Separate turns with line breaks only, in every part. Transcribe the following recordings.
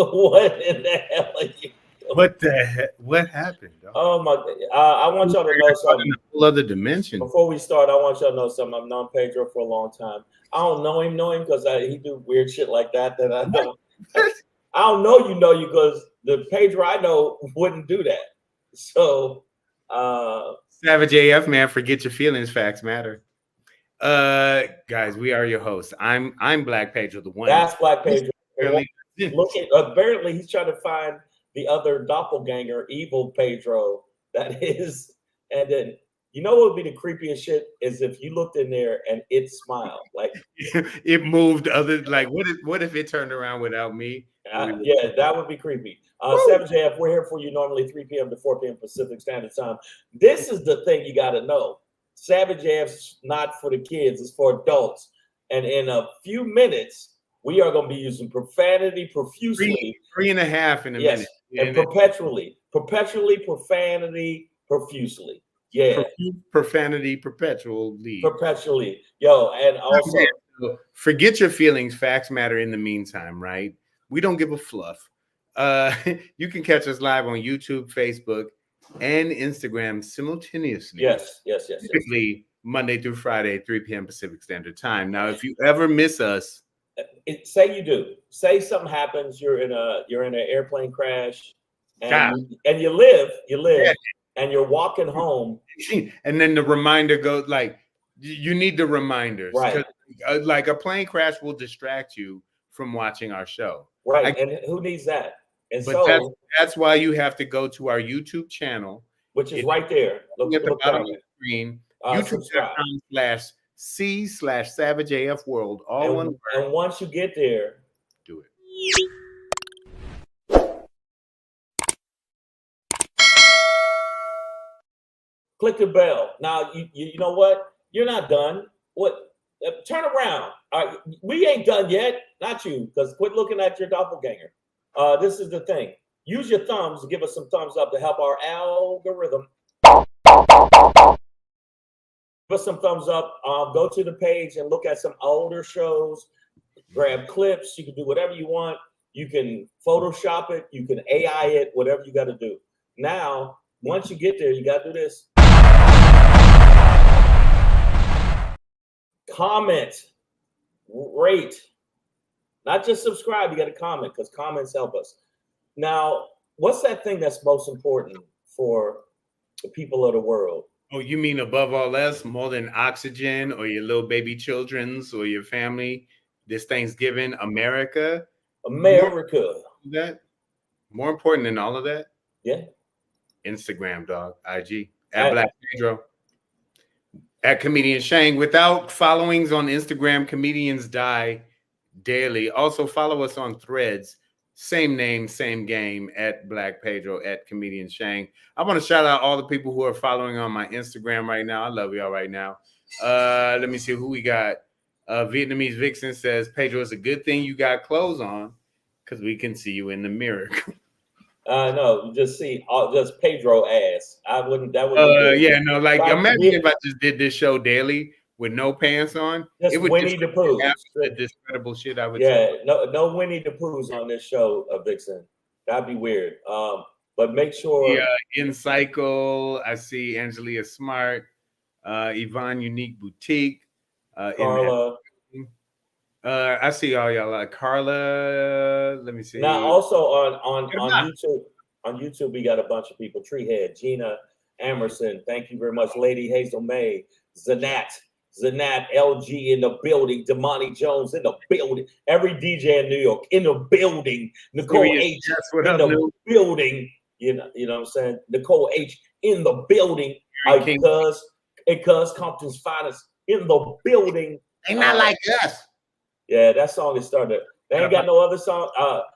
What in the hell are you doing?
What the heck? What happened, dog?
Oh my! I want y'all to know
In
something.
a whole other dimension.
Before we start, I want y'all to know something. I've known Pedro for a long time. I don't know him because he do weird shit like that I don't. I don't know you because the Pedro I know wouldn't do that. So,
Savage AF, man, forget your feelings. Facts matter. Guys, we are your hosts. I'm Black Pedro, the one.
That's Black Pedro.
Apparently,
Apparently, he's trying to find the other doppelganger, evil Pedro. That is, and then you know what would be the creepiest shit is if you looked in there and it smiled like
it moved. Other like, what if it turned around without me?
Yeah, that would be creepy. 7JF, we're here for you normally 3 p.m. to 4 p.m. Pacific Standard Time. This is the thing you got to know. Savage AF's not for the kids, it's for adults. And in a few minutes, we are going to be using profanity profusely.
Three and a half in a minute.
And perpetually, profanity profusely. Yeah.
Profanity perpetually.
Perpetually. Yo, and also.
Forget your feelings. Facts matter in the meantime, right? We don't give a fluff. You can catch us live on YouTube, Facebook, and Instagram simultaneously.
Yes.
Typically Monday through Friday, 3 p.m. Pacific Standard Time. Now, if you ever miss us,
say you do. Say something happens. You're in an airplane crash, and you live, yeah. And you're walking home,
and then the reminder goes like you need the reminders,
right?
Like a plane crash will distract you from watching our show,
right? And who needs that? And
but so that's why you have to go to our YouTube channel,
which is right there.
Look at the bottom of the screen. YouTube.com/C/SavageAF World. All one word.
And once you get there,
do it.
Click the bell. Now you know what? You're not done. What? Turn around. All right, we ain't done yet. Not you, because quit looking at your doppelganger. This is the thing. Use your thumbs to give us some thumbs up to help our algorithm. Give us some thumbs up. Go to the page and look at some older shows. Grab clips. You can do whatever you want. You can Photoshop it. You can AI it. Whatever you got to do. Now, once you get there, you got to do this. Comment, rate, not just subscribe. You got to comment because comments help us. Now, what's that thing that's most important for the people of the world?
Oh, you mean above all else, more than oxygen or your little baby children's or your family? This Thanksgiving, America.
That
more important than all of that?
Yeah.
Instagram, dog. IG at Black Pedro. At Comedian Shang. Without followings on Instagram, comedians die daily. Also follow us on Threads. Same name, same game at Black Pedro at Comedian Shang. I want to shout out all the people who are following on my Instagram right now. I love y'all right now. Let me see who we got. Vietnamese Vixen says, Pedro, it's a good thing you got clothes on because we can see you in the mirror.
No, you just see just Pedro ass. I wouldn't. That would.
Like imagine if I just did this show daily with no pants on.
Just it would Winnie the Pooh.
The discreditable shit I would.
say. No Winnie the Poohs on this show, Vixen. That'd be weird. But make sure.
Yeah, in Cycle, I see Angelia Smart, Yvonne Unique Boutique,
Carla.
I see all y'all. Carla, let me see.
Now, also on YouTube, we got a bunch of people. Treehead, Gina Emerson, thank you very much. Lady Hazel May, Zanat, LG in the building. Damani Jones in the building. Every DJ in New York in the building. Nicole H in the building. You know what I'm saying? Nicole H in the building. Because Compton's finest in the building.
They not like us.
Yeah, that song is started. They ain't got no other song.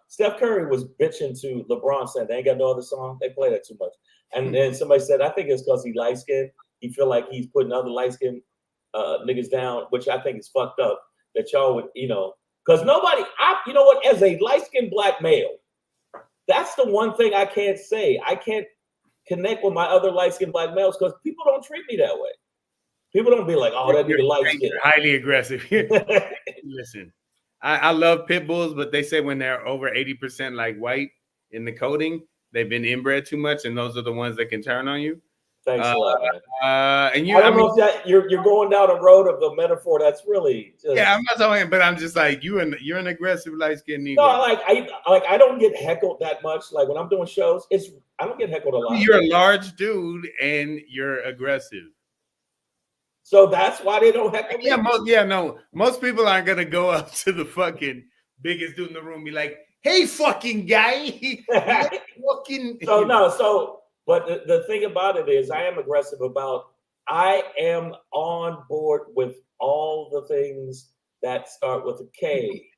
Steph Curry was bitching to LeBron saying they ain't got no other song. They play that too much. And then somebody said, I think it's because he light skinned. He feel like he's putting other light skinned niggas down, which I think is fucked up. That y'all would, because nobody, as a light skinned black male, that's the one thing I can't say. I can't connect with my other light skinned black males because people don't treat me that way. People don't be like, oh, that nigga light skinned.
Highly aggressive. Listen, I love pit bulls, but they say when they're over 80% like white in the coating, they've been inbred too much, and those are the ones that can turn on you.
Thanks a lot, man.
And
I don't know if that you're going down a road of the metaphor that's really just,
yeah, I'm not talking, but I'm just like you're an aggressive light skinned Negro.
No, I don't get heckled that much. Like when I'm doing shows, I don't get heckled a lot.
You're a large dude and you're aggressive.
So that's why they don't heckle me.
Most people aren't gonna go up to the fucking biggest dude in the room and be like, "Hey, fucking guy."
But the thing about it is I am aggressive about, I am on board with all the things that start with a K,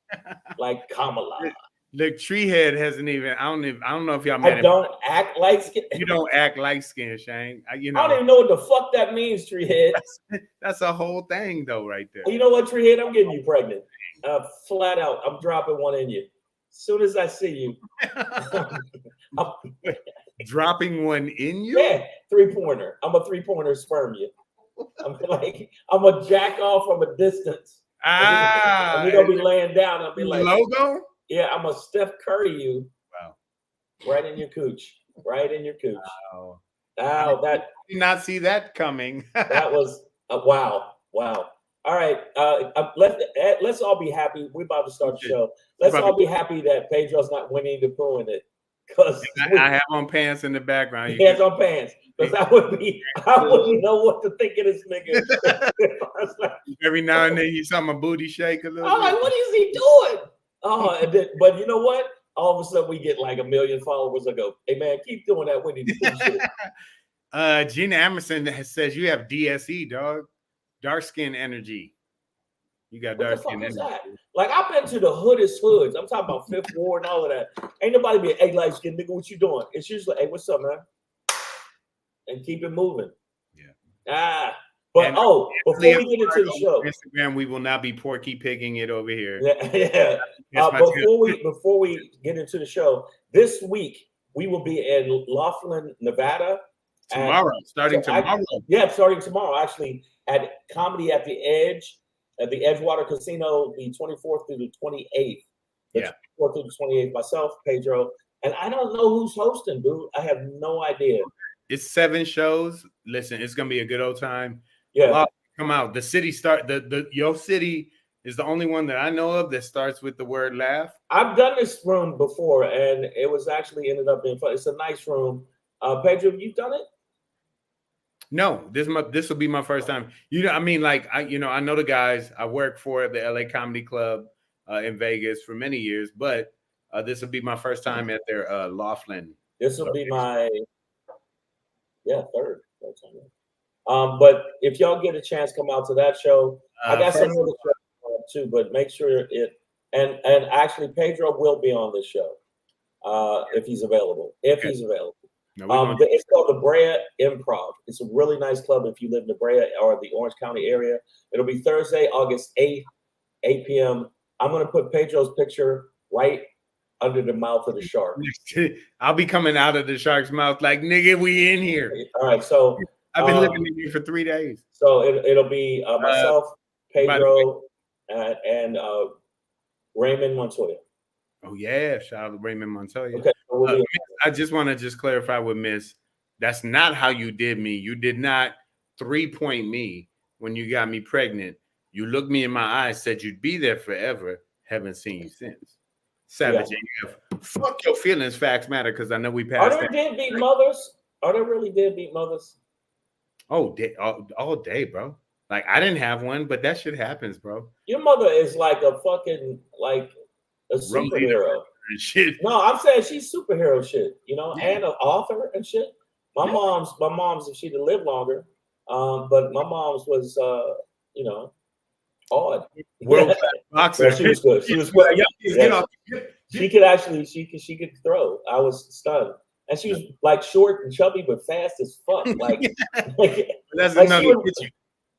like Kamala.
Look, Treehead hasn't even. I don't know if y'all.
I don't act like skin.
You don't act like skin, Shane.
I don't even know what the fuck that means, Treehead.
That's a whole thing, though, right there.
You know what, Treehead? I'm getting you pregnant. Flat out, I'm dropping one in you. As soon as I see you, I'm
dropping one in you.
Yeah, 3-pointer. I'm a 3-pointer sperm you. I'm a jack off from a distance. And you're gonna be laying down. I'll be like,
logo.
Yeah, I'm a Steph Curry you.
Wow.
Right in your cooch. Right in your cooch.
Wow.
I
did not see that coming.
That was wow. All right. Let's all be happy. We're about to start the show. Let's all be happy that Pedro's not winning the poo in it. Because
I have on pants in the background.
He has on pants. Because I wouldn't know what to think of this nigga.
Every now and then you saw my booty shake a little.
I'm like, what is he doing? But you know what? All of a sudden we get like 1 million followers. I go, hey man, keep doing that Winnie the Pooh shit.
Gina Emerson says you have DSE, dog. Dark skin energy. You got dark skin energy.
Like I've been to the hoodest hoods. I'm talking about Fifth Ward and all of that. Ain't nobody be, hey, light skin nigga, what you doing? It's usually, hey, what's up, man? And keep it moving.
Yeah.
But before we get into the show,
Instagram, we will not be porky pigging it over here.
Yeah. Before we get into the show, this week we will be in Laughlin, Nevada.
Tomorrow, starting tomorrow.
Starting tomorrow, actually, at Comedy at the Edge, at the Edgewater Casino, the 24th through the 28th. The 24th through the 28th, myself, Pedro. And I don't know who's hosting, dude. I have no idea.
It's 7 shows. Listen, it's gonna be a good old time.
Yeah.
Come out. The city your city is the only one that I know of that starts with the word laugh.
I've done this room before, and it was actually ended up being fun. It's a nice room. Pedro, you've done it?
No, this will be my first time. I know the guys. I work for the LA Comedy Club in Vegas for many years, but this will be my first time at their Laughlin.
This will be my third time. But if y'all get a chance, come out to that show. I got some other shows too, but make sure and actually Pedro will be on this show if he's available. He's available. It's called the Brea Improv. It's a really nice club if you live in the Brea or the Orange County area. It'll be Thursday, August 8th, 8 p.m. I'm going to put Pedro's picture right under the mouth of the shark.
I'll be coming out of the shark's mouth like, nigga, we in here.
All right, so
I've been living in here for 3 days.
So it'll be myself, Pedro, and Raymond Montoya.
Oh yeah, shout out to Raymond Montoya.
Okay,
I just want to clarify with Miss. That's not how you did me. You did not 3-point me when you got me pregnant. You looked me in my eyes, said you'd be there forever. Haven't seen you since. Savage AF. Fuck your feelings. Facts matter because I know we passed.
Are there deadbeat mothers? Are there really deadbeat mothers?
Oh, all day, bro. Like I didn't have one, but that shit happens, bro.
Your mother is like a fucking a superhero.
Shit.
No, I'm saying she's superhero shit, and an author and shit. My mom's, if she'd have lived longer, but my mom's was, odd.
World boxer.
She was good. She was good. She could throw. I was stunned. And she was like short and chubby, but fast as fuck.
That's another.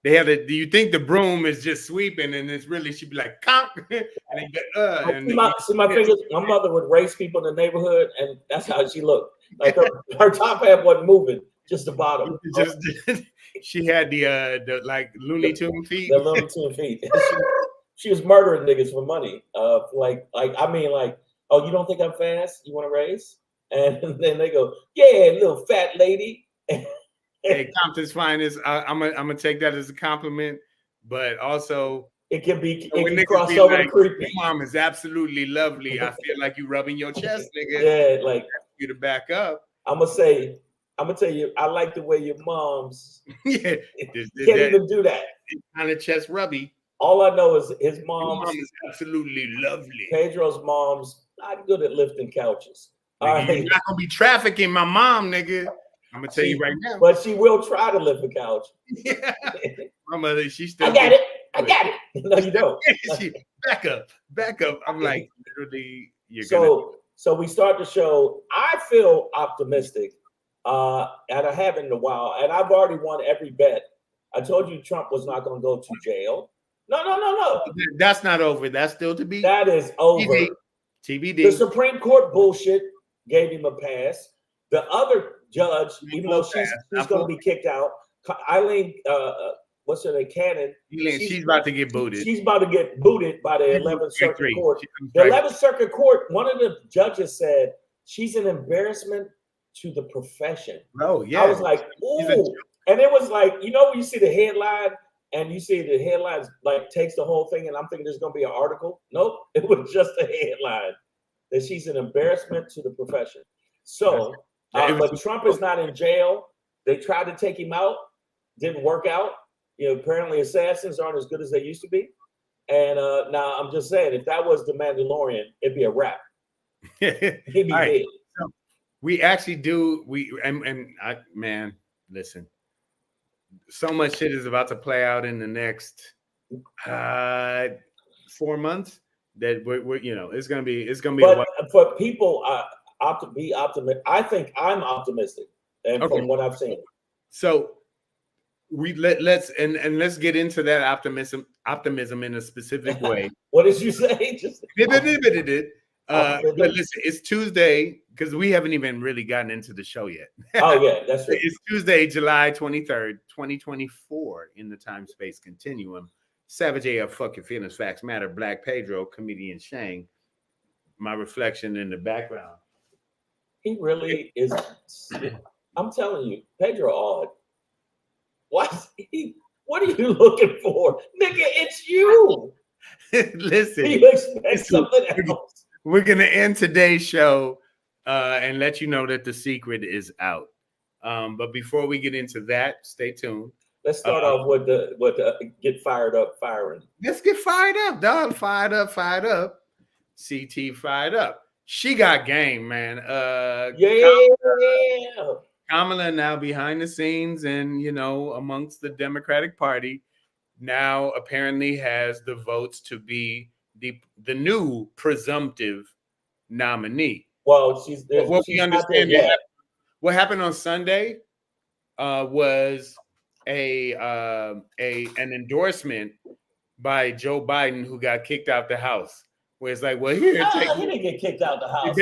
Do you think the broom is just sweeping and it's really she'd be like conk and
my fingers, my mother would race people in the neighborhood and that's how she looked. Like her top half wasn't moving, just the bottom.
She had the like Looney Tune feet.
The Looney Tune feet. She was murdering niggas for money. Oh, you don't think I'm fast? You want to race? And then they go, yeah, little fat lady.
Hey, Compton's finest. I'm gonna take that as a compliment, but also
it can
cross
over
like,
the creepy.
Your mom is absolutely lovely. I feel like you rubbing your chest, nigga.
Yeah, like
you to back up.
I'm gonna tell you, I like the way your mom's
yeah,
can't even do that.
Kind of chest rubby.
All I know is his mom
is absolutely lovely.
Pedro's mom's not good at lifting couches.
Nigga, you're not gonna be trafficking my mom, nigga. I'm gonna tell you right now.
But she will try to lift a couch.
Yeah. My mother, she still.
I got it. No, you don't.
She back up. I'm like, literally,
So we start the show. I feel optimistic, and I haven't in a while. And I've already won every bet. I told you Trump was not going to go to jail. No.
That's not over. That's still to be.
That is over.
TBD.
The Supreme Court bullshit gave him a pass. The other judge, even though she's going to be kicked out, Eileen, what's her name, Cannon?
She's about to get booted.
She's about to get booted by the 11th Circuit Court. The 11th Circuit Court, one of the judges said she's an embarrassment to the profession.
Oh, yeah.
I was like, ooh. And it was like, you know, when you see the headline and you see the headlines like takes the whole thing, and I'm thinking there's going to be an article. Nope. It was just a headline that she's an embarrassment to the profession. So, but Trump is not in jail. They tried to take him out. Didn't work out. You know, apparently assassins aren't as good as they used to be. And now I'm just saying, if that was the Mandalorian, it'd be a wrap. He'd be dead.
So we actually do. Man, listen. So much shit is about to play out in the next 4 months that we're it's gonna be.
But for people to be optimistic, I think I'm optimistic, and from what I've seen.
So let's get into that optimism in a specific way.
What did you say?
But listen, it's Tuesday because we haven't even really gotten into the show yet.
Oh yeah, that's right.
It's Tuesday, July 23rd, 2024 in the time-space continuum. Savage AF, fucking feelings, facts matter. Black Pedro, comedian Shang. My reflection in the background.
He really is. I'm telling you, Pedro odd. What are you looking for? Nigga, it's you.
Listen.
You expect something else.
We're going to end today's show and let you know that the secret is out. But before we get into that, stay tuned.
Let's start off with the get fired up, firing.
Let's get fired up, dog. Fired up. CT fired up. She got game, man. Kamala now behind the scenes and, amongst the Democratic Party now apparently has the votes to be the new presumptive nominee.
Well,
we understand what happened on Sunday was an endorsement by Joe Biden, who got kicked out the House. Where it's like, well, he
didn't get kicked out the House.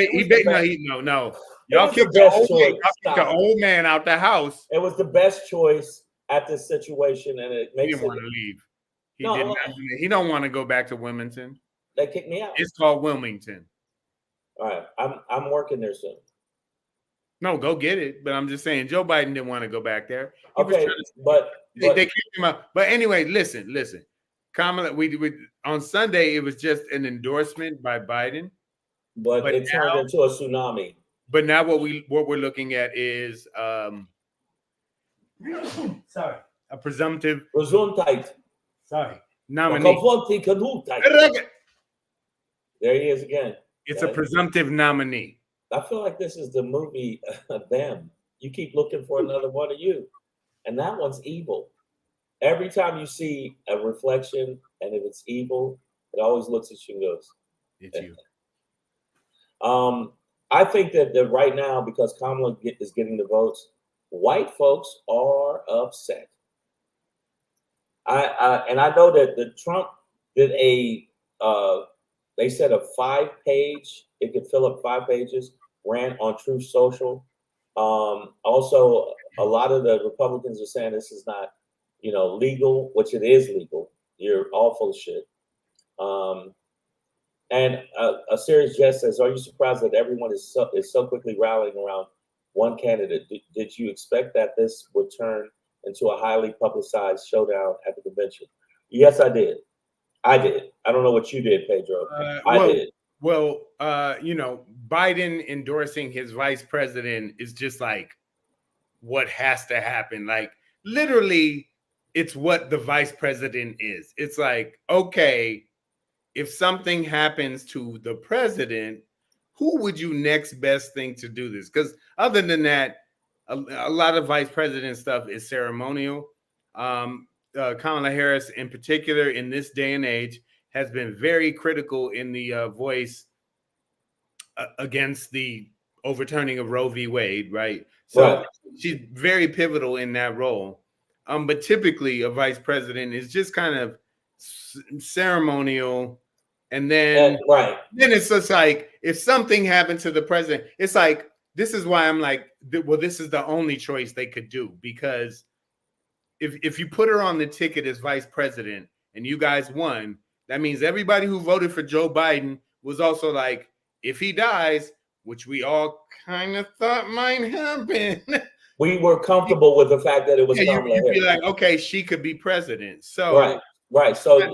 No. Y'all kicked the old man out the House.
It was the best choice at this situation, and it makes
he didn't want to leave. He don't want to go back to Wilmington.
They kicked me out.
It's called Wilmington.
All right, I'm working there soon.
No, go get it. But I'm just saying, Joe Biden didn't want to go back there.
But
they kicked him out. But anyway, listen. Kamala, we on Sunday it was just an endorsement by Biden.
But it turned into a tsunami.
But now what we're looking at is a presumptive nominee.
There he is again.
It's a presumptive nominee.
I feel like this is the movie Them. You keep looking for another one of you. And that one's evil. Every time you see a reflection, and if it's evil, it always looks at you and goes,
it's you.
I think that right now, because Kamala is getting the votes, white folks are upset. I know that the Trump did they said a 5-page, it could fill up 5 pages, ran on Truth Social. Also, a lot of the Republicans are saying this is not, legal, which it is legal. You're all full of shit. And a serious jest says, "Are you surprised that everyone is so quickly rallying around one candidate? Did you expect that this would turn into a highly publicized showdown at the convention?" Yes, I did. I did. I don't know what you did, Pedro. I did.
Well, Biden endorsing his vice president is just like what has to happen. Like literally, it's what the vice president is. It's like, okay, if something happens to the president, who would you next best thing to do this? Because other than that, a lot of vice president stuff is ceremonial. Kamala Harris, in particular, in this day and age, has been very critical in the voice against the overturning of Roe v. Wade, right? So she's very pivotal in that role. But typically, a vice president is just kind of ceremonial. And then, then it's just like, if something happened to the president, it's like, this is why I'm like, well, this is the only choice they could do. Because if you put her on the ticket as vice president and you guys won, that means everybody who voted for Joe Biden was also like, if he dies, which we all kind of thought might happen.
We were comfortable with the fact that it was Kamala Harris.
You'd be like, okay, she could be president. So
right. So that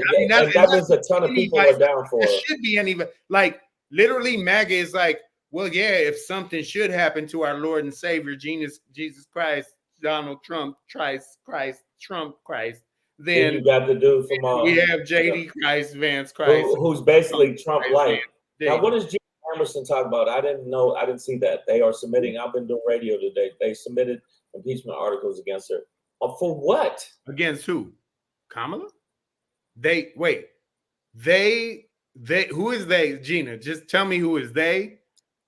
means a ton of people are down for it.
It should be anybody. Like literally, MAGA is like, well, yeah, if something should happen to our Lord and Savior Jesus Christ, Donald Trump, Trump Christ, then
you got the dude from
we have JD Christ, Vance Christ,
who's basically Trump light. Now, what does Jim Emerson talk about? I didn't see that. They are submitting. I've been doing radio today. They submitted impeachment articles against her. For what?
Against who? Kamala? Who is they? Gina, just tell me who is they.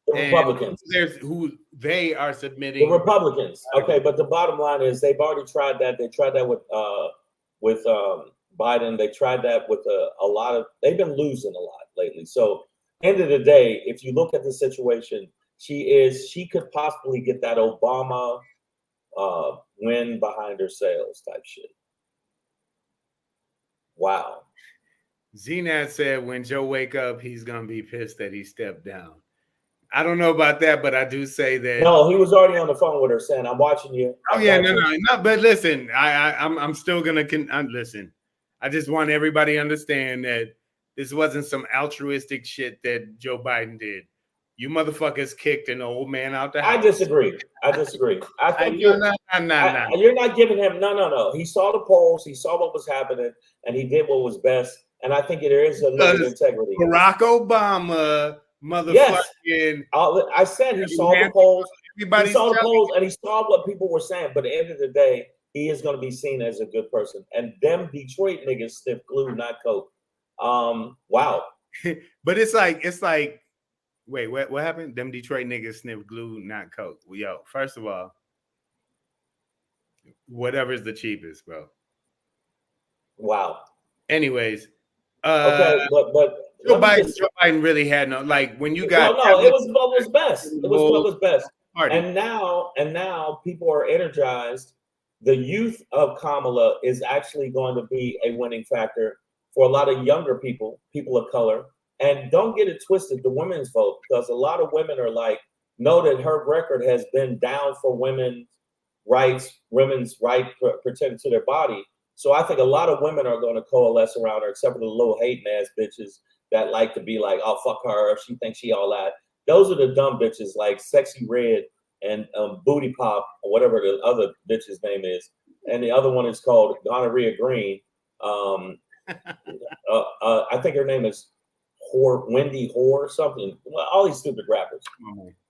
The Republicans.
There's who they are submitting.
The Republicans. Okay, but the bottom line is they've already tried that. They tried that with Biden. They tried that with a lot of. They've been losing a lot lately. So, end of the day, if you look at the situation, she could possibly get that Obama win behind her sails type shit. Wow.
Zenat said when Joe wake up, he's gonna be pissed that he stepped down. I don't know about that, but I do say that.
No, he was already on the phone with her saying, "I'm watching you."
Oh yeah, no. But listen, I'm still gonna listen. I just want everybody to understand that this wasn't some altruistic shit that Joe Biden did. You motherfuckers kicked an old man out the house.
I disagree. I think you're not giving him. No. He saw the polls. He saw what was happening, and he did what was best. And I think there is a little integrity.
Barack Obama. Motherfucking!
Yes. I said he saw the polls. He saw the polls, and he saw what people were saying. But at the end of the day, he is going to be seen as a good person. And them Detroit niggas sniff glue, not coke. Wow.
But it's like, wait, what happened? Them Detroit niggas sniff glue, not coke. Well, yo, first of all, whatever's the cheapest, bro.
Wow.
Anyways,
okay, but.
Joe Biden really had no, like, when you got
it was what was best. It was what was best. And now people are energized. The youth of Kamala is actually going to be a winning factor for a lot of younger people of color. And don't get it twisted, the women's vote, because a lot of women are like, know that her record has been down for women's right pertaining to their body. So I think a lot of women are going to coalesce around her, except for the little hating ass bitches that like to be like, oh, fuck her, she thinks she all that. Those are the dumb bitches like Sexy Red and Booty Pop, or whatever the other bitch's name is. And the other one is called Gonorrhea Green. I think her name is Wendy Whore something. Well, all these stupid rappers.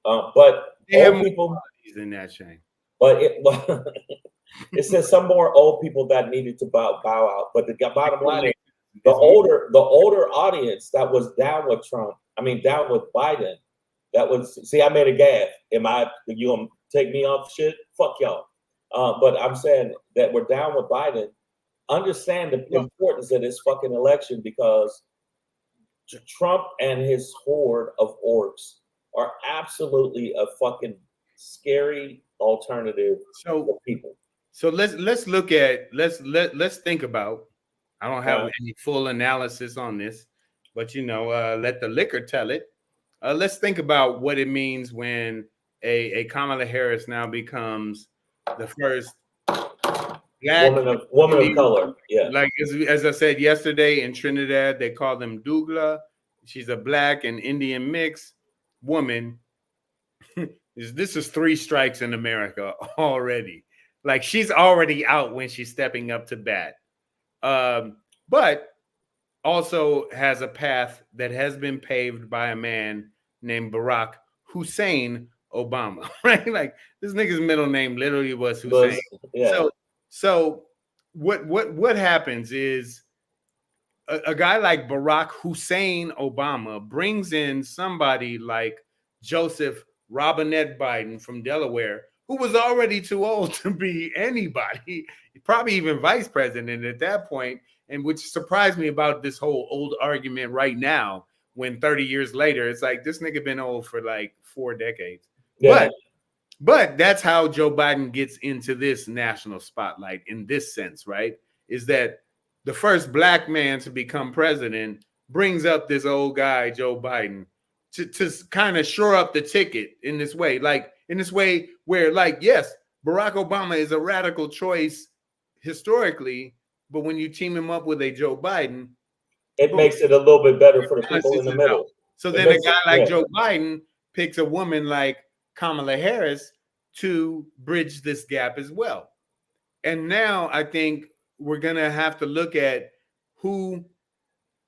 But old people
in that chain.
But it says some more old people that needed to bow out. But the bottom line is the older audience that was down with down with Biden. That was, see, I made a gaffe. You gonna take me off shit? Fuck y'all. But I'm saying that we're down with Biden. Understand the importance of this fucking election, because Trump and his horde of orcs are absolutely a fucking scary alternative for people.
So let's think about. I don't have any full analysis on this, but let the liquor tell it. Let's think about what it means when a Kamala Harris now becomes the first black
woman of color. Yeah.
Like as I said yesterday in Trinidad, they call them Dougla. She's a black and Indian mix woman. This is 3 strikes in America already. Like she's already out when she's stepping up to bat. But also has a path that has been paved by a man named Barack Hussein Obama, right? Like this nigga's middle name literally was Hussein.
Yeah.
So what happens is a guy like Barack Hussein Obama brings in somebody like Joseph Robinette Biden from Delaware, who was already too old to be anybody, probably even vice president at that point. And which surprised me about this whole old argument right now, when 30 years later, it's like this nigga been old for like 4 decades. Yeah. But that's how Joe Biden gets into this national spotlight in this sense, right? Is that the first black man to become president brings up this old guy, Joe Biden, to kind of shore up the ticket in this way. Like in this way where, like, yes, Barack Obama is a radical choice historically, but when you team him up with a Joe Biden,
it makes it a little bit better for the people in the middle.
So then a guy like Joe Biden picks a woman like Kamala Harris to bridge this gap as well. And now I think we're going to have to look at who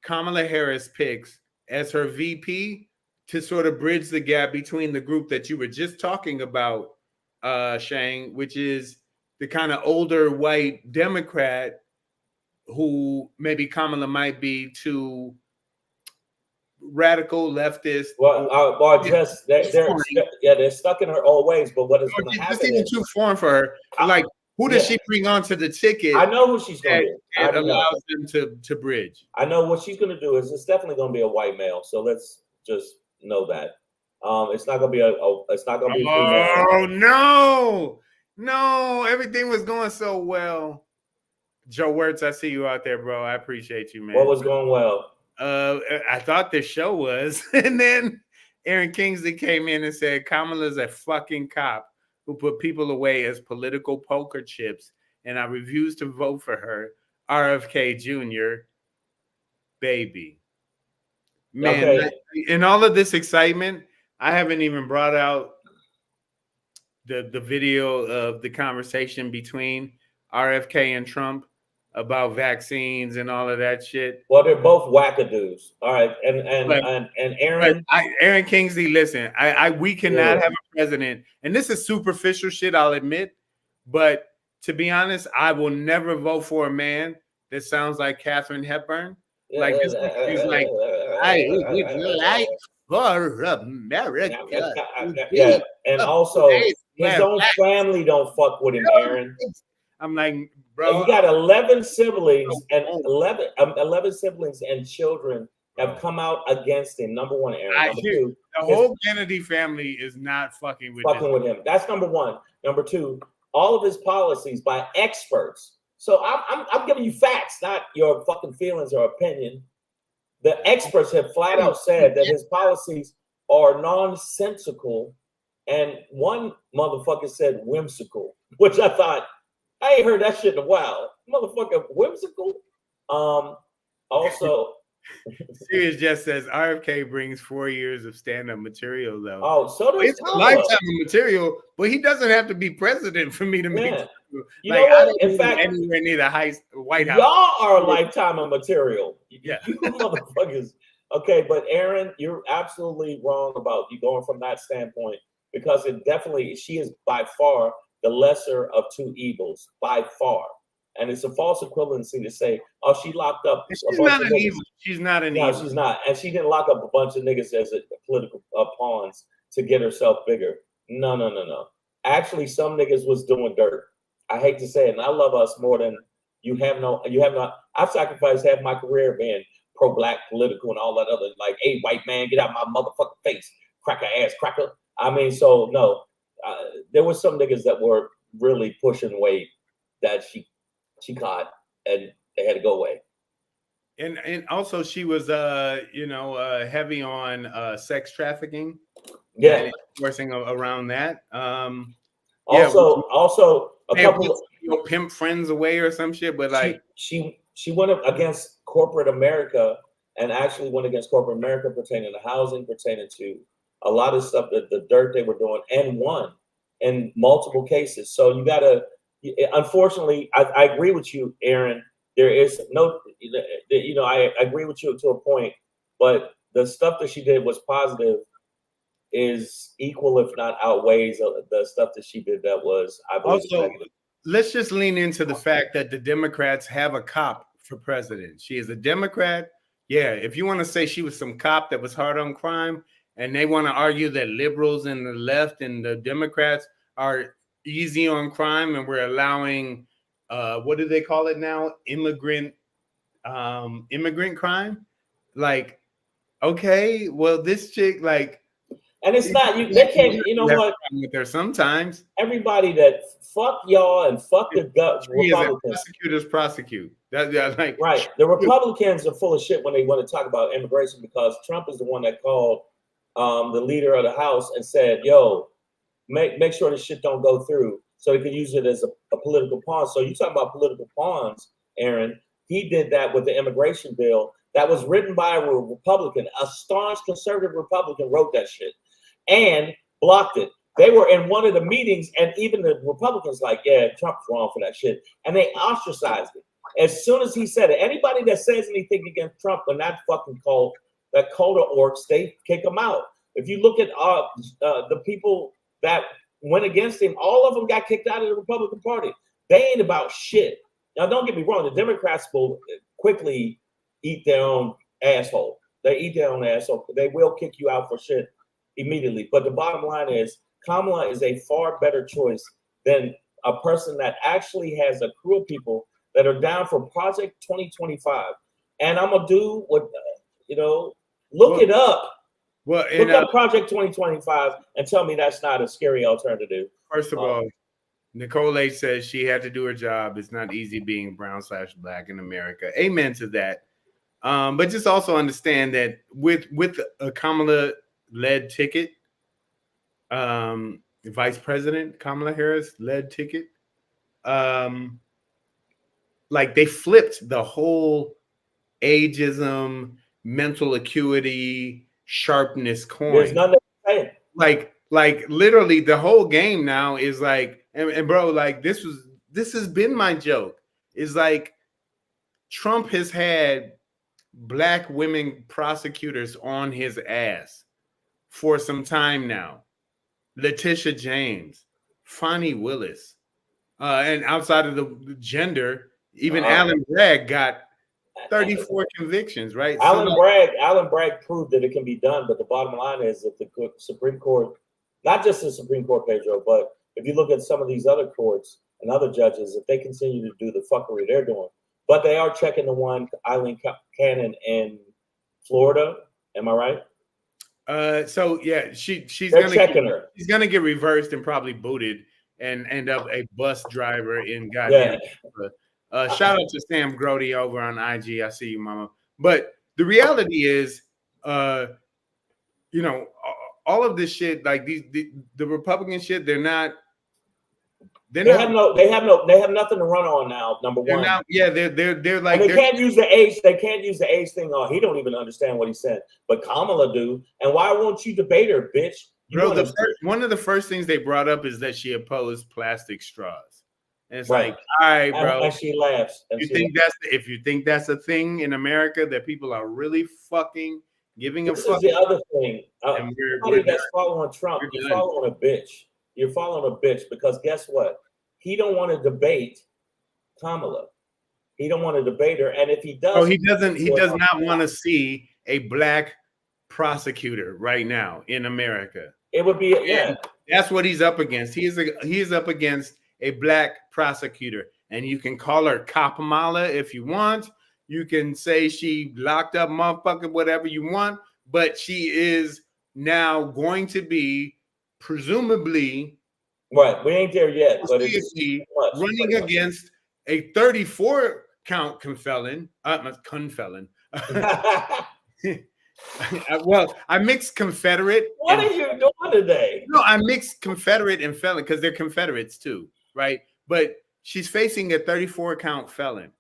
Kamala Harris picks as her VP to sort of bridge the gap between the group that you were just talking about, Shang, which is the kind of older white Democrat who maybe Kamala might be too radical leftist.
Well, just they're stuck in her old ways. But what is going to happen?
It's even too foreign for her. Like, who does she bring onto the ticket?
I know who she's going to do.
It allows them to bridge.
I know what she's going to do is it's definitely going to be a white male. So let's just know that. It's not going to be it's not going to be.
Oh no! Everything was going so well. Joe Wirtz, I see you out there, bro. I appreciate you, man.
What was going well?
I thought the show was, and then Aaron Kingsley came in and said Kamala's a fucking cop who put people away as political poker chips, and I refuse to vote for her. RFK Jr. Baby. Man, in all of this excitement, I haven't even brought out the video of the conversation between RFK and Trump about vaccines and all of that shit.
Well, they're both wackadoos. All right, and Aaron,
Aaron Kingsley, listen, we cannot have a president, and this is superficial shit, I'll admit, but to be honest, I will never vote for a man that sounds like Katharine Hepburn. Like this, he's like, I would like for America.
Yeah, and also his own family don't fuck with him, Aaron.
I'm like, bro,
you got 11 siblings and 11 siblings and children have come out against him. Number one, Aaron. Number two,
the whole Kennedy family is not fucking with
him. That's number one. Number two, all of his policies by experts. So I'm giving you facts, not your fucking feelings or opinion. The experts have flat out said that his policies are nonsensical, and one motherfucker said whimsical, which I thought, I ain't heard that shit in a while. Motherfucker, whimsical. Also,
Sirius just says RFK brings 4 years of stand-up material, though.
Oh, so does
it's a lifetime of material, but he doesn't have to be president for me to make it.
You know what? In fact,
anywhere near the White House.
Y'all are a lifetime of material.
Yeah.
You motherfuckers. Okay, but Aaron, you're absolutely wrong about you going from that standpoint, because she is by far the lesser of two evils, by far. And it's a false equivalency to say, oh, she locked up.
She's not an evil. She's not an evil.
No, she's not. And she didn't lock up a bunch of niggas as political pawns to get herself bigger. No. Actually, some niggas was doing dirt. I hate to say it, and I love us more than you have not. I've sacrificed half my career being pro-black, political, and all that other, like, hey, white man, get out my motherfucking face, cracker ass cracker. I mean, so no. There were some niggas that were really pushing weight that she caught, and they had to go away.
And also she was heavy on sex trafficking
Yeah.
and enforcing around that. Yeah,
Also a
they
couple.
put your pimp friends away or some shit, but like
She went up against corporate America and actually went against corporate America pertaining to housing, pertaining to a lot of stuff that the dirt they were doing, and won in multiple cases. So you gotta. Unfortunately, I agree with you, Aaron. There is no, I agree with you to a point, but the stuff that she did was positive is equal, if not outweighs the stuff that she did that was, I believe,
also
negative.
let's just lean into the fact that the Democrats have a cop for president. She is a Democrat. Yeah, if you want to say she was some cop that was hard on crime, and they want to argue that liberals and the left and the Democrats are easy on crime, and we're allowing what do they call it now? Immigrant crime. Like, okay, well, this chick, like,
And it's not you. They can't. You know what?
with her sometimes.
Everybody that fuck y'all and fuck the
She is a
Republicans.
prosecutors prosecute. That like
Right. The Republicans are full of shit when they want to talk about immigration because Trump is the one that called the leader of the House and said, "Yo, make sure this shit don't go through," so they could use it as a political pawn. So you talk about political pawns, Aaron. He did that with the immigration bill that was written by a Republican, a staunch conservative Republican wrote that shit and blocked it. They were in one of the meetings, and even the Republicans like, yeah, Trump's wrong for that shit, and they ostracized it. As soon as he said it, anybody that says anything against Trump when that fucking cult, that cult of orcs, they kick him out. If you look at the people that went against him, all of them got kicked out of the Republican Party. They ain't about shit. Now, don't get me wrong. The Democrats will quickly eat their own asshole. They eat their own asshole. They will kick you out for shit immediately. But the bottom line is Kamala is a far better choice than a person that actually has a crew of people that are down for Project 2025. And I'm going to do what, look it up.
Well,
look up Project 2025 and tell me that's not a scary alternative.
First of all, Nicole H. says she had to do her job. It's not easy being brown/black in America. Amen to that. But just also understand that with a Kamala-led ticket, Vice President Kamala Harris-led ticket, like they flipped the whole ageism, mental acuity, sharpness coin.
There's nothing to say.
Like literally the whole game now is like, and bro, like this has been my joke. Is like Trump has had black women prosecutors on his ass for some time now. Letitia James, Fonnie Willis, and outside of the gender, even Alan Bragg got 34 convictions, right?
Alan Bragg proved that it can be done, but the bottom line is that the Supreme Court, not just the Supreme Court, Pedro, but if you look at some of these other courts and other judges, if they continue to do the fuckery they're doing, but they are checking the one Eileen Cannon in Florida. Am I right?
So yeah, she's
checking her.
She's gonna get reversed and probably booted and end up a bus driver in goddamn. Yeah. Shout out to Sam Grody over on IG. I see you, mama. But the reality is, all of this shit, like the Republican shit, they have
nothing to run on now. Number one,
they're like,
and they can't use the age. They can't use the age thing. He don't even understand what he said. But Kamala do. And why won't you debate her, bitch?
One of the first things they brought up is that she opposed plastic straws. And it's like, all right, bro.
And she laughs.
If you think that's a thing in America that people are really fucking giving a fuck.
This is the other thing. Everybody that's following Trump, you're following a bitch. You're following a bitch because guess what? He don't want to debate Kamala. He don't want to debate her. And if he does,
he does not want to see a black prosecutor right now in America.
It would be
That's what he's up against. He is up against a black prosecutor, and you can call her Kamala if you want. You can say she locked up motherfucker, whatever you want, but she is now going to be presumably
right. We ain't there yet, but
running against a 34 count confelon. Confelon. Well, I mixed Confederate.
What are you doing today?
No, I mixed Confederate and felon because they're Confederates too, right? But she's facing a 34 count felon.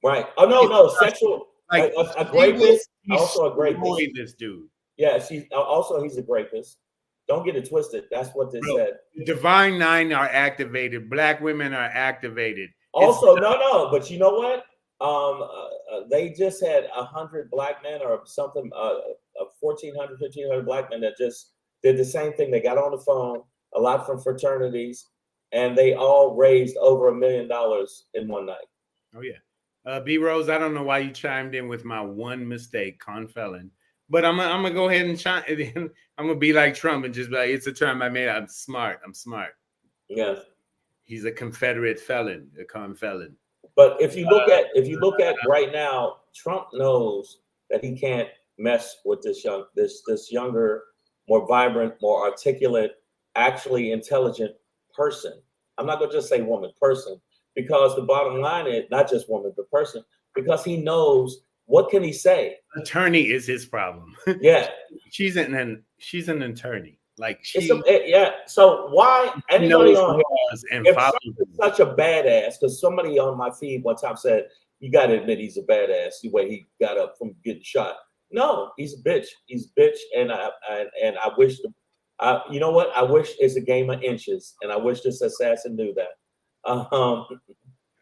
Right. Oh no, sexual.
Like
a rapist. Also a rapist.
Destroy this dude.
Yeah, he's a rapist. Don't get it twisted. That's what they said.
Divine Nine are activated. Black women are activated.
Also, no. But you know what? They just had 100 black men or something, 1,400, 1,500 black men that just did the same thing. They got on the phone, a lot from fraternities, and they all raised over $1 million in one night.
Oh yeah. B Rose, I don't know why you chimed in with my one mistake, confelon. But I'm gonna go ahead and chime in. I'm gonna be like Trump and just be like, it's a term I made. I'm smart.
Yes.
He's a Confederate felon, a confelon.
But if you look at right now, Trump knows that he can't mess with this younger, more vibrant, more articulate, actually intelligent person. I'm not gonna just say woman, person, because the bottom line is not just woman, but person, because he knows what can he say.
Attorney is his problem.
Yeah,
she's an attorney. Like
yeah. So why anybody on if somebody's such a badass? Because somebody on my feed one time said, "You got to admit he's a badass the way he got up from getting shot." No, he's a bitch. He's a bitch, and I wish you know what? I wish it's a game of inches, and I wish this assassin knew that.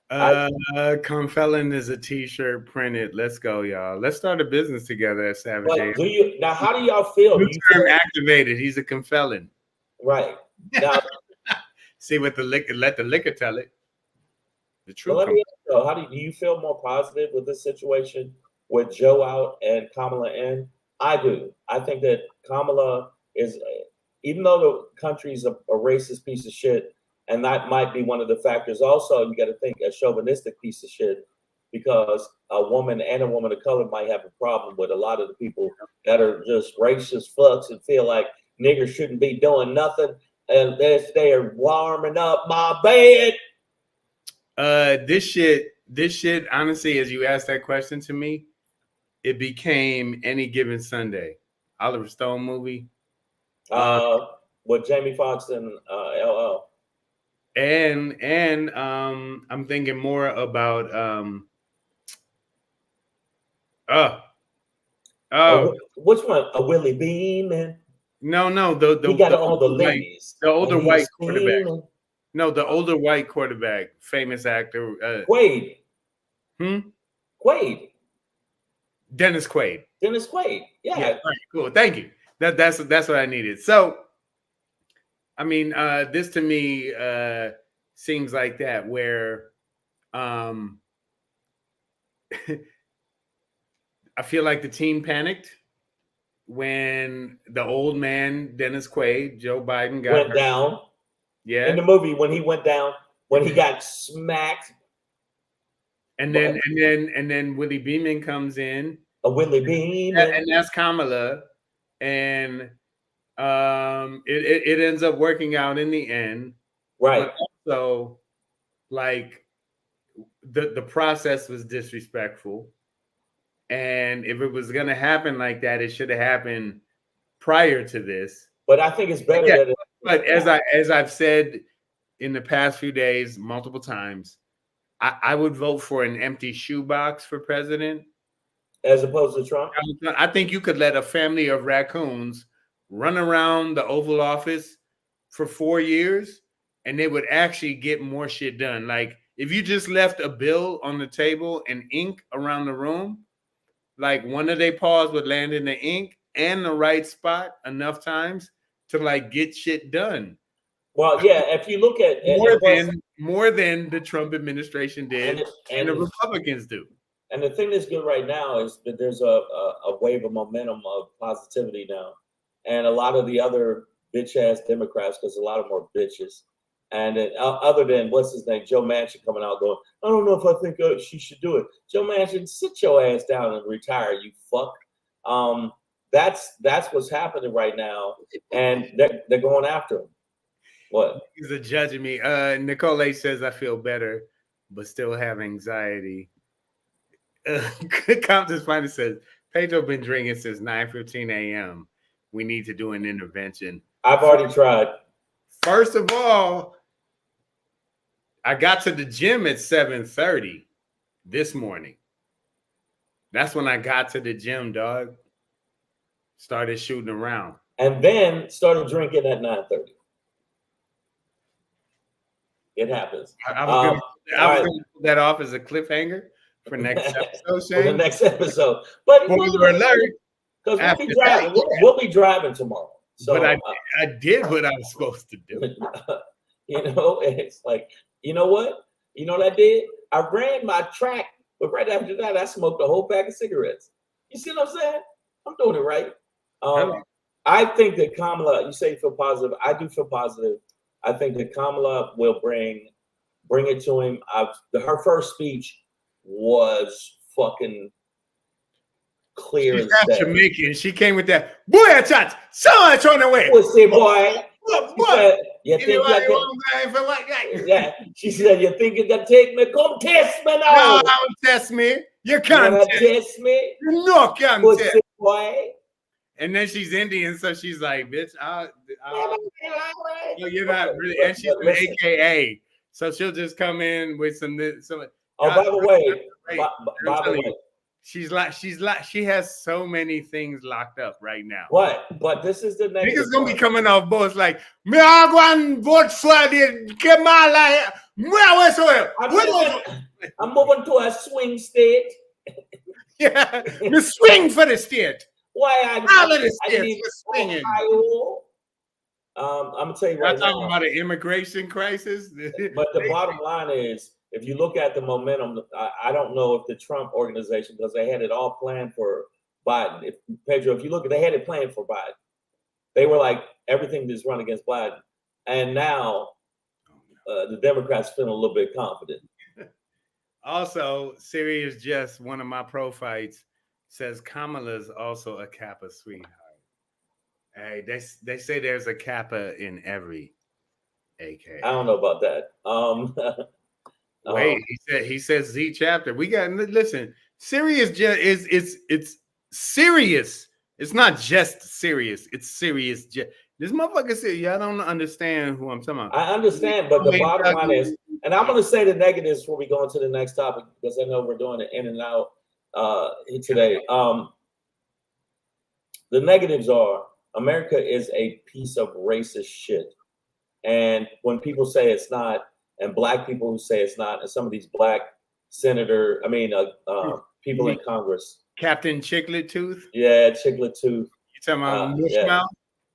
Confelon is a T-shirt printed. Let's go, y'all. Let's start a business together at Savage.
Now? How do y'all feel?
Term activated. He's a confelon.
Right now,
see what let the liquor tell it. The truth.
Let me ask you, how do you feel more positive with this situation with Joe out and Kamala in? I do. I think that Kamala is, even though the country's a racist piece of shit. And that might be one of the factors. Also, you got to think a chauvinistic piece of shit, because a woman and a woman of color might have a problem with a lot of the people that are just racist fucks and feel like niggers shouldn't be doing nothing, and they are warming up my bed.
This shit. Honestly, as you asked that question to me, it became Any Given Sunday, Oliver Stone movie.
With Jamie Foxx and LL.
And I'm thinking more about
which one? A Willie Beeman?
No,
he got all the ladies.
The older white quarterback. No, the older white quarterback, famous actor.
Quaid. Quaid.
Dennis Quaid.
Dennis Quaid. Yeah.
Right, cool. Thank you. That's what I needed. So, I mean, this to me seems like that, where I feel like the team panicked when the old man, Dennis Quaid, Joe Biden,
went down.
Yeah.
In the movie, when he went down, when he got smacked.
And then Willie Beeman comes in.
A Willie Beeman.
And that's Kamala. And it ends up working out in the end,
right?
So, like, the process was disrespectful, and if it was gonna happen like that, it should have happened prior to this.
But I think it's better.
Yeah, but as I've said in the past few days multiple times, I would vote for an empty shoebox for president
as opposed to Trump.
I think you could let a family of raccoons run around the Oval Office for 4 years, and they would actually get more shit done. Like, if you just left a bill on the table and ink around the room, like, one of their paws would land in the ink and the right spot enough times to, like, get shit done.
Well, yeah, if you look at
more than the Trump administration did and the Republicans do.
And the thing that's good right now is that there's a wave of momentum of positivity now. And a lot of the other bitch-ass Democrats, because a lot of them are bitches. And then, other than, what's his name, Joe Manchin coming out going, I don't know if I think she should do it. Joe Manchin, sit your ass down and retire, you fuck. That's what's happening right now. And they're going after him. What?
He's a judge of me. Nicole says, I feel better, but still have anxiety. Compton's Finest says, Pedro been drinking since 9:15 a.m. We need to do an intervention.
I've already tried.
First of all, I got to the gym at 7:30 this morning. That's when I got to the gym, dog. Started shooting around.
And then started drinking at 9:30. It happens.
I was going to put that off as a cliffhanger for next episode, Shane.
For the next episode. But
spoiler alert.
Because we'll be driving. We'll be driving tomorrow. So,
but I did what I was supposed to do.
You know, it's like, you know what? You know what I did? I ran my track, but right after that, I smoked a whole pack of cigarettes. You see what I'm saying? I'm doing it right. I think that Kamala, you say you feel positive. I do feel positive. I think that Kamala will bring it to him. Her first speech was fucking clear.
She's not Jamaican. She came with that boy chat. So much on the way.
Pussy boy.
Yeah.
She said, you think you can take me? Come test me now.
No, don't test me. You can't
test me.
You no can't
Pussy
test.
Boy.
And then she's Indian, so she's like, bitch, you're not really. And she's an AKA, so she'll just come in with some.
Oh, by the way,
she has so many things locked up right now.
What? But this is the next.
Niggas gonna be coming off boats like, me I go and vote for the Kamala.
I'm moving to a swing state.
Yeah, you swing for the state.
Why
I didn't swinging.
I'm gonna tell you right now.
Talking about an immigration crisis.
But the bottom line is, if you look at the momentum, I don't know if the Trump organization, because they had it all planned for Biden. Pedro, if you look at, they had it planned for Biden. They were like, everything is run against Biden, and now the Democrats feeling a little bit confident.
Also, Sirius Just, one of my pro fights, says Kamala's also a Kappa sweetheart. Hey, they say there's a Kappa in every AK.
I don't know about that.
Wait, he says Z chapter. We got listen. Sirius just it's serious. It's not just serious. It's serious. This motherfucker said, y'all don't understand who I'm talking about.
I understand, but the bottom line is, and I'm going to say the negatives before we go into the next topic, because I know we're doing it in and out today. The negatives are, America is a piece of racist shit. And when people say it's not, and black people who say it's not, and some of these black people in Congress.
Captain Chiclet Tooth?
Yeah, Chiclet Tooth.
You talking about Mush Mouth?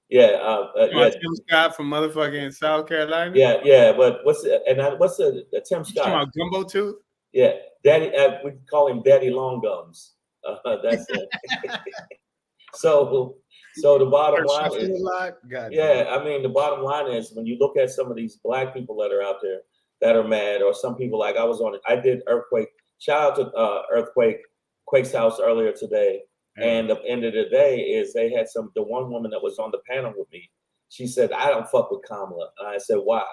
Yeah,
Tim Scott from motherfucking South Carolina.
Yeah, but what's the Tim Scott?
You talking about Gumbo Tooth?
Yeah, Daddy. We call him Daddy Long Gums. That's it. So the bottom line is, the bottom line is, when you look at some of these black people that are out there that are mad, or some people like I did Earthquake. Shout out to Quake's house earlier today. And the end of the day is they had the one woman that was on the panel with me. She said, I don't fuck with Kamala. And I said, why?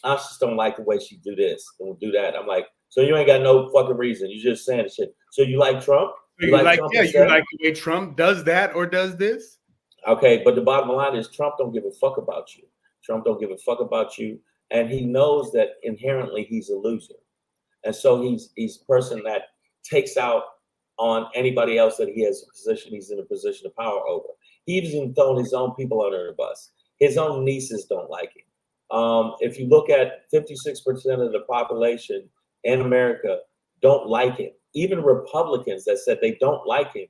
I just don't like the way she do this and do that. I'm like, so you ain't got no fucking reason. You just saying shit. So you like Trump?
You like the way Trump does that or does this?
Okay, but the bottom line is Trump don't give a fuck about you. Trump don't give a fuck about you. And he knows that inherently he's a loser. And so he's a person that takes out on anybody else that he's in a position of power over. He's even thrown his own people under the bus. His own nieces don't like him. If you look at 56% of the population in America don't like him. Even Republicans that said they don't like him,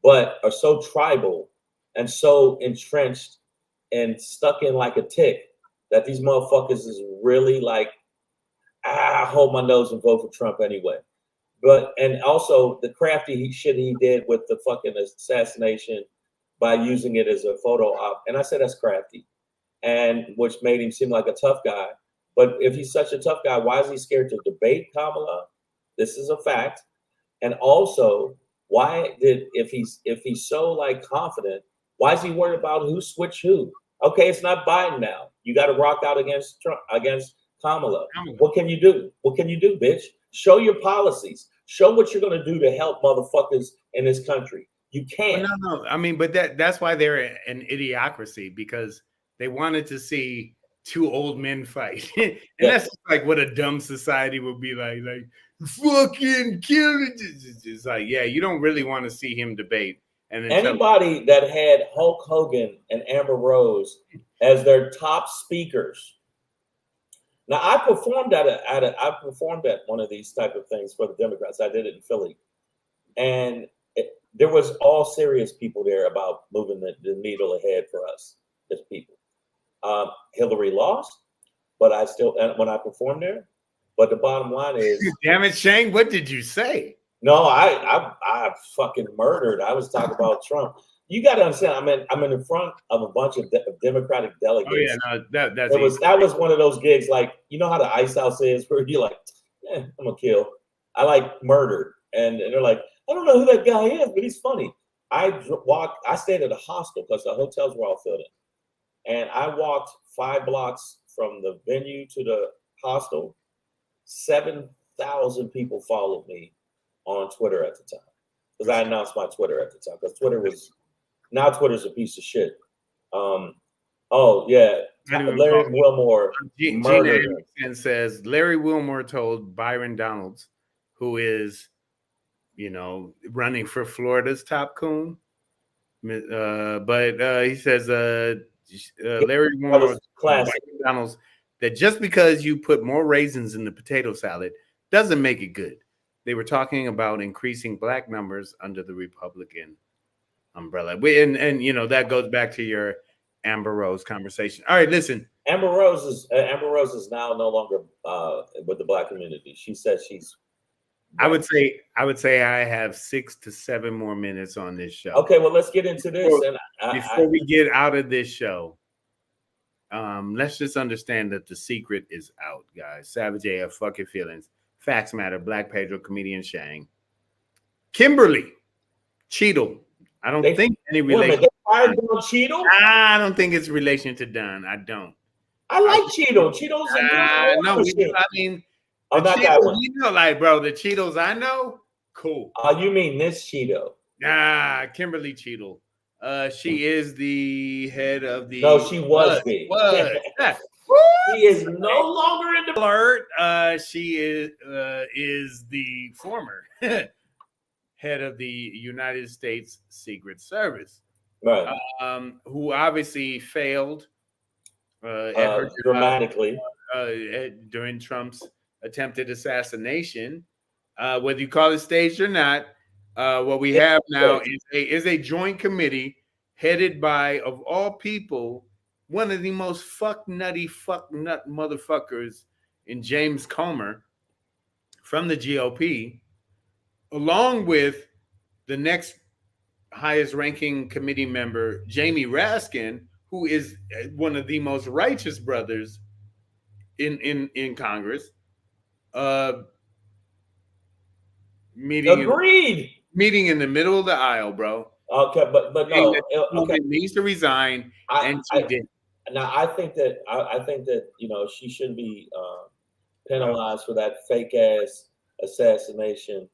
but are so tribal and so entrenched and stuck in like a tick that these motherfuckers is really like, I hold my nose and vote for Trump anyway. And also the crafty shit he did with the fucking assassination by using it as a photo op. And I said, that's crafty. And which made him seem like a tough guy. But if he's such a tough guy, why is he scared to debate Kamala? This is a fact. And also, if he's so like confident, why is he worried about who switched who? Okay, it's not Biden now. You got to rock out against Trump, against Kamala. What can you do? What can you do, bitch? Show your policies. Show what you're gonna do to help motherfuckers in this country. You can't.
Well, no. I mean, but that's why they're an idiocracy, because they wanted to see two old men fight. And that's like what a dumb society would be like fucking kill it. It's like, yeah, you don't really want to see him debate. And
anybody that had Hulk Hogan and Amber Rose as their top speakers. Now, I performed at one of these type of things for the Democrats. I did it in Philly, and there was all serious people there about moving the needle ahead for us as people. Hillary lost, but I still, when I performed there. But the bottom line is,
damn it, Shane, what did you say?
No, I fucking murdered. I was talking about Trump. You got to understand. I'm in the front of a bunch of Democratic delegates.
Oh yeah, no,
that was one of those gigs. Like, you know how the Ice House is, where you're like, I'm gonna kill. I like murdered, and they're like, I don't know who that guy is, but he's funny. I stayed at a hostel because the hotels were all filled in, and I walked 5 blocks from the venue to the hostel. 7,000 people followed me on Twitter at the time, because I announced my Twitter at the time, because Twitter's a piece of shit. Oh yeah, Larry Wilmore murdered him.
And says Larry Wilmore told Byron Donalds, who is, running for Florida's top coon, but he says Larry Wilmore told Byron Donalds that just because you put more raisins in the potato salad doesn't make it good. They were talking about increasing black numbers under the Republican umbrella. And that goes back to your Amber Rose conversation. All right, listen.
Amber Rose is now no longer with the black community. She says she's.
I would say I have 6 to 7 more minutes on this show.
Okay, well, let's get into this.
Before we get out of this show, let's just understand that the secret is out, guys. Savage AF, fuck your feelings. Facts matter. Black Pedro, comedian Shang. Kimberly Cheadle. I don't think any relation.
Cheadle?
I don't think it's relation to Dunn. I don't.
I like Cheadle. Cheadle's a
no. I mean,
not that one.
Bro, the Cheadles I know, cool.
You mean this Cheeto?
Kimberly Cheadle. She is the head of the.
No, she was. She is no longer in the
alert. She is the former head of the United States Secret Service,
right?
Who obviously failed
dramatically
during Trump's attempted assassination. Whether you call it staged or not, what we have now is a joint committee headed by, of all people, one of the most fuck nut motherfuckers in James Comer from the GOP, along with the next highest ranking committee member, Jamie Raskin, who is one of the most righteous brothers in Congress. Meeting in the middle of the aisle, bro.
Okay, but no,
okay. Needs to resign, and she did.
Now, I think that she shouldn't be penalized for that fake ass assassination.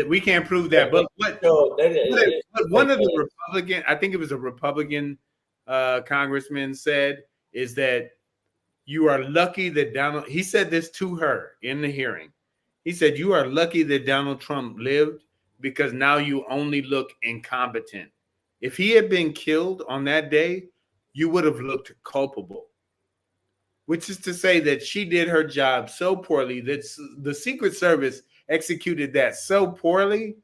We can't prove that, but one of the Republican, I think it was a Republican congressman, said is that you are lucky that Donald. He said this to her in the hearing. He said, "You are lucky that Donald Trump lived, because now you only look incompetent. If he had been killed on that day, you would have looked culpable." Which is to say that she did her job so poorly, that the Secret Service executed that so poorly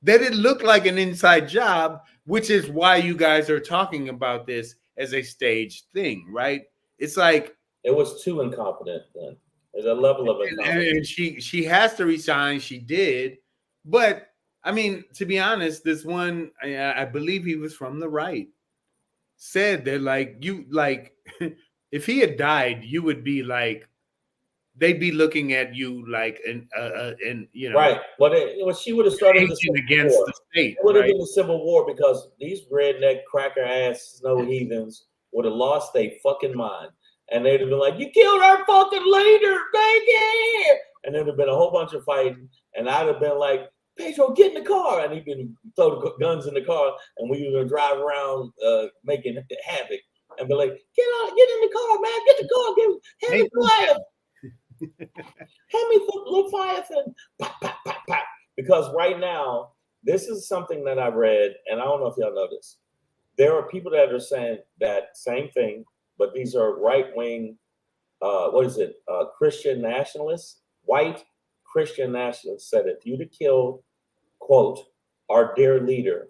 that it looked like an inside job, which is why you guys are talking about this as a staged thing, right? It's like
it was too incompetent then. There's a level of incompetence.
And she has to resign. She did, but I mean, to be honest, this one, I believe he was from the right, said that if he had died, you would be like, they'd be looking at you like
right. Well, she would have started
against the state.
It would have been a civil war, because these redneck cracker ass snow heathens would have lost their fucking mind, and they'd have been like, "You killed our fucking leader, thank you." and there'd have been a whole bunch of fighting, and I'd have been like, Pedro, get in the car, and he'd been throw the guns in the car, and we were gonna drive around making havoc, and be like, get in the car, man, get the car, hand me fire, hand me look fire, and pop, pop, pop, pop. Because right now, this is something that I read, and I don't know if y'all know this. There are people that are saying that same thing, but these are right-wing, Christian nationalists, white Christian nationalists said if you'd have killed, quote, our dear leader,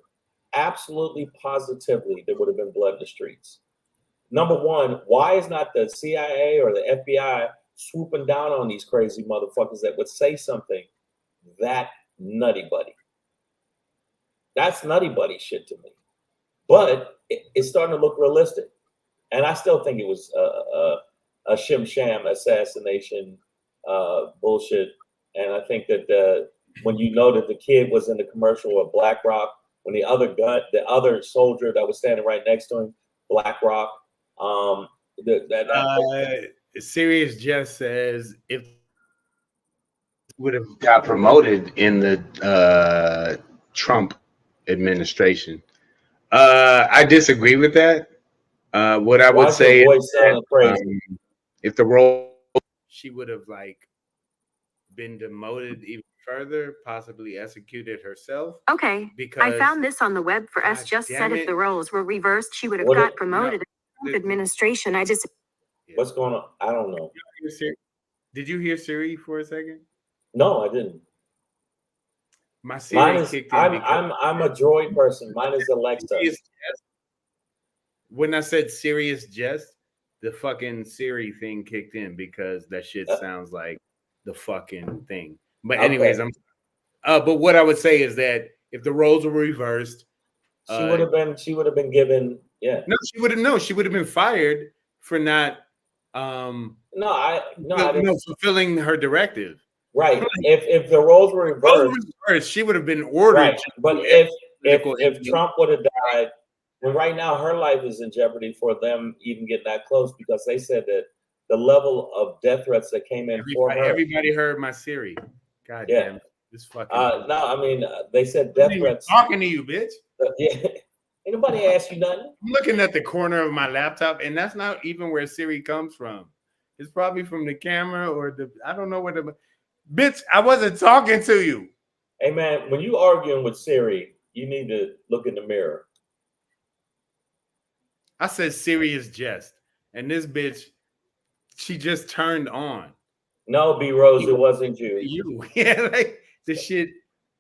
absolutely positively, there would have been blood in the streets. Number one, why is not the CIA or the FBI swooping down on these crazy motherfuckers that would say something that nutty buddy? That's nutty buddy shit to me. But it's starting to look realistic. And I still think it was a shim-sham assassination bullshit. And I think that when you know that the kid was in the commercial of BlackRock, when the other soldier that was standing right next to him, BlackRock,
Serious Jeff says if would have got promoted in the Trump administration. I disagree with that. What I would say is that, if the role she would have like been demoted even further, possibly executed herself.
Okay, because I found this on the web for us. Just said if the roles were reversed, she would have got promoted. No, administration. I just.
What's going on? I don't know.
Did you hear Siri for a second?
No, I didn't.
My Siri kicked in.
I'm a droid person. Mine is Alexa.
When I said serious jest, the fucking Siri thing kicked in because that shit sounds like the fucking thing. But anyways, but what I would say is that if the roles were reversed,
she would have been given. Yeah.
No, she would have been fired for not fulfilling her directive.
Right. If the roles were reversed,
she would have been ordered.
Right. But if Trump would have died, and right now her life is in jeopardy for them even getting that close, because they said that the level of death threats that came in for her.
Everybody heard my Siri. God damn. This fucking.
No, I mean they said death threats.
Talking to you, bitch.
Yeah. Ain't nobody asked you nothing.
I'm looking at the corner of my laptop, and that's not even where Siri comes from. It's probably from the camera or I don't know where the bitch. I wasn't talking to you.
Hey man, when you arguing with Siri, you need to look in the mirror.
I said serious jest, and this bitch, she just turned on.
No, B Rose, it wasn't you.
You, yeah, like the shit.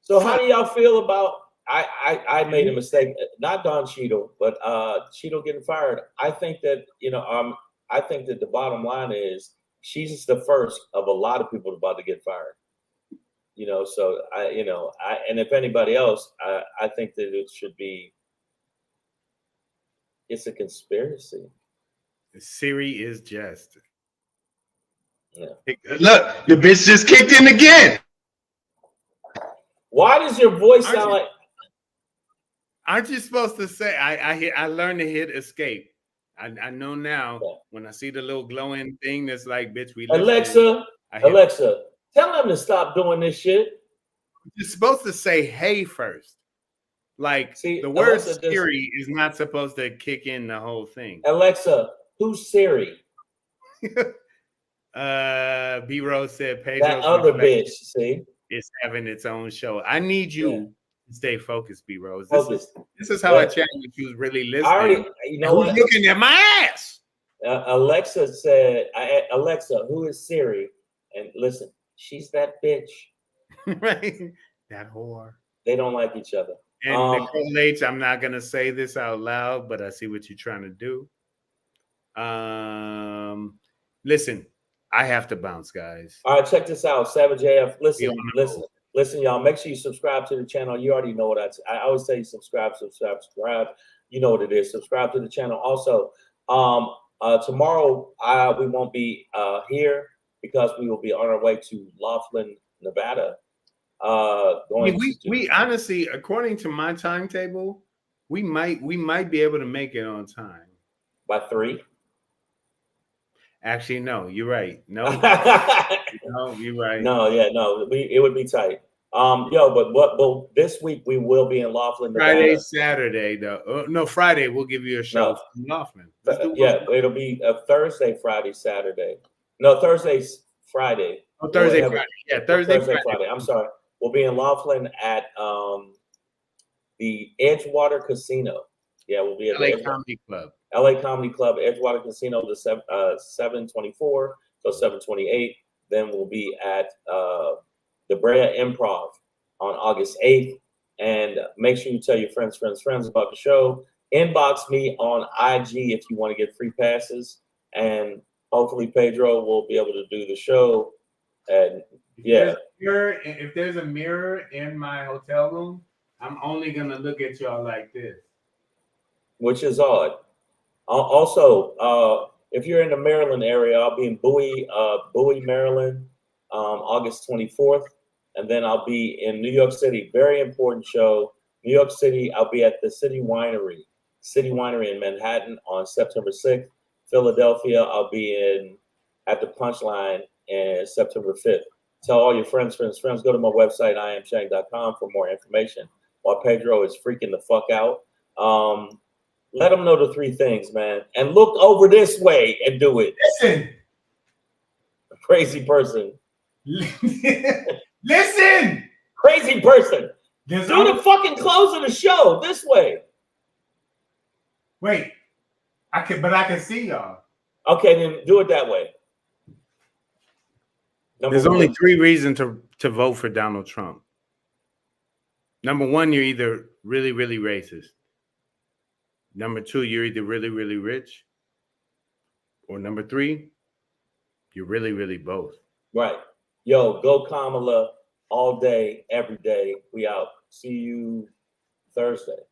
So how do y'all feel about? I made a mistake, not Don Cheadle, but Cheadle getting fired. I think that I think that the bottom line is she's the first of a lot of people about to get fired. So and if anybody else, I think that it should be. It's a conspiracy.
Siri is jest.
Yeah.
Look, the bitch just kicked in again.
Why does your voice sound like?
Aren't you supposed to say? I learned to hit escape. I know now when I see the little glowing thing that's like, bitch, we
Alexa, tell them to stop doing this shit.
You're supposed to say hey first. Like the word Siri is not supposed to kick in the whole thing.
Alexa, who's Siri?
B Rose said Pedro.
That other bitch, see?
It's having its own show. I need you to stay focused, B Rose. This is how I chat with you. Really listening. Who's looking at my ass?
Alexa said, Alexa, who is Siri? And listen, she's that bitch.
Right? That whore.
They don't like each other.
And Nicole H, I'm not gonna say this out loud, but I see what you're trying to do. Listen, I have to bounce, guys.
All right, check this out. Savage AF. Listen, y'all. Make sure you subscribe to the channel. You already know what I always say. Subscribe. You know what it is. Subscribe to the channel. Also, tomorrow we won't be here because we will be on our way to Laughlin, Nevada.
We honestly, according to my timetable, we might be able to make it on time
by 3.
Actually, no, you're right. No, no, you're right.
No, yeah, no, it would be tight. But this week we will be in Laughlin, Nevada.
Friday, Saturday, though. No, Friday we'll give you a show from Laughlin.
It'll be a Thursday, Friday, Saturday. No, Thursday's Friday.
Oh, Thursday, Friday. Yeah, Thursday,
Friday. I'm sorry. We'll be in Laughlin at the Edgewater Casino. Yeah, we'll be at
LA Comedy Club.
LA Comedy Club, Edgewater Casino, the 724 to 728. Then we'll be at the Brea Improv on August 8th. And make sure you tell your friends about the show. Inbox me on IG if you want to get free passes. And hopefully Pedro will be able to do the show. And yeah.
If there's a mirror in my hotel room, I'm only going to look at y'all like this.
Which is odd. Also, if you're in the Maryland area, I'll be in Bowie, Maryland, August 24th. And then I'll be in New York City. Very important show. New York City, I'll be at the City Winery in Manhattan on September 6th. Philadelphia, I'll be at the Punchline on September 5th. Tell all your friends. Go to my website, iamshang.com for more information. While Pedro is freaking the fuck out. Let them know the three things, man. And look over this way and do it.
Listen.
Crazy person.
Listen.
Crazy person. Do the fucking close of the show this way.
Wait. I can see y'all.
Okay, then do it that way.
There's only three reasons to vote for Donald Trump. Number one, you're either really, really racist. Number two, you're either really, really rich. Or number three, you're really, really both.
Right. Yo, go Kamala all day, every day. We out. See you Thursday.